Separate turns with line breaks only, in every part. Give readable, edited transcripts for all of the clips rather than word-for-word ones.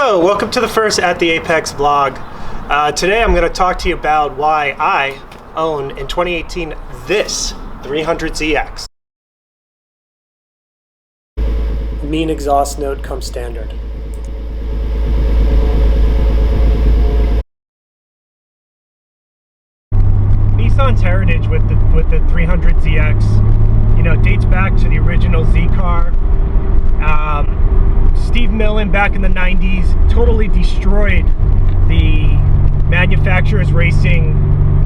Hello, welcome to the first At the Apex vlog. Today I'm going to talk to you about why I own in 2018 this 300ZX. Mean exhaust note comes standard. Nissan's heritage with the 300ZX, you know, dates back to the original Z car. Steve Millen back in the 90s totally destroyed the manufacturer's racing.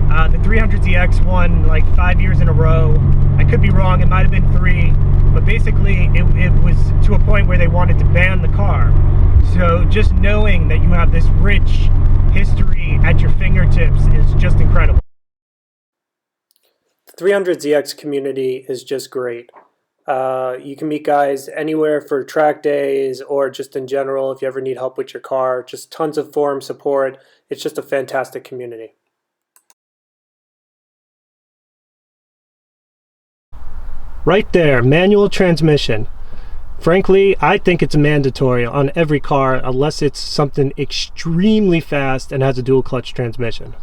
The 300ZX won like 5 years in a row. I could be wrong, it might have been 3, but basically it was to a point where they wanted to ban the car. So just knowing that you have this rich history at your fingertips is just incredible. The 300ZX community is just great. You can meet guys anywhere for track days or just in general if you ever need help with your car. Just tons of forum support. It's just a fantastic community. Right there, manual transmission. Frankly, I think it's mandatory on every car unless it's something extremely fast and has a dual clutch transmission.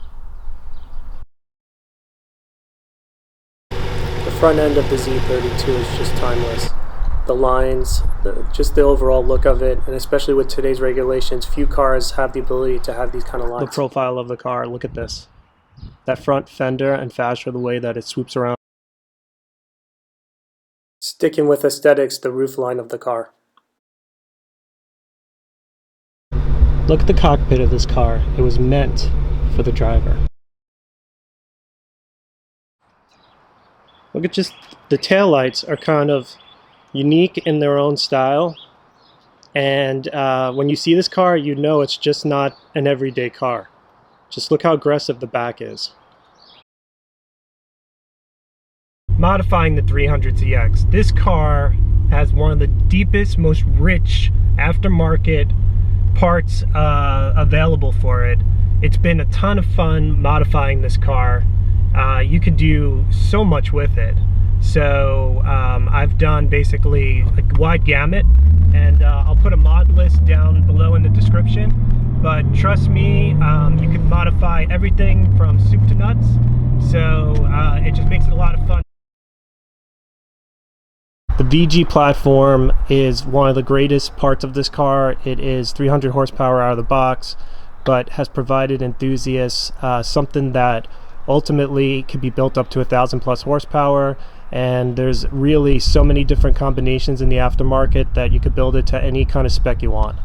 The front end of the Z32 is just timeless. The lines, just the overall look of it, and especially with today's regulations, few cars have the ability to have these kind of lines. The profile of the car, look at this. That front fender and fascia, the way that it swoops around. Sticking with aesthetics, the roof line of the car. Look at the cockpit of this car. It was meant for the driver. Look at just the taillights are kind of unique in their own style, and when you see this car, you know it's just not an everyday car. Just look how aggressive the back is. Modifying the 300ZX, this car has one of the deepest, most rich aftermarket parts available for it. It's been a ton of fun modifying this car. You could do so much with it. So I've done basically a wide gamut, and I'll put a mod list down below in the description. But trust me, you can modify everything from soup to nuts. So it just makes it a lot of fun. The VG platform is one of the greatest parts of this car. It is 300 horsepower out of the box, but has provided enthusiasts something that ultimately could be built up to 1,000+ horsepower, and there's really so many different combinations in the aftermarket that you could build it to any kind of spec you want.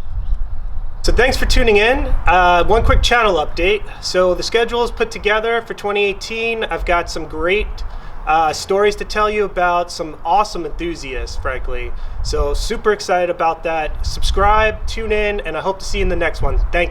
So thanks for tuning in. One quick channel update. So the schedule is put together for 2018. I've got some great stories to tell you about some awesome enthusiasts, frankly. So super excited about that. Subscribe, tune in, and I hope to see you in the next one. Thank you.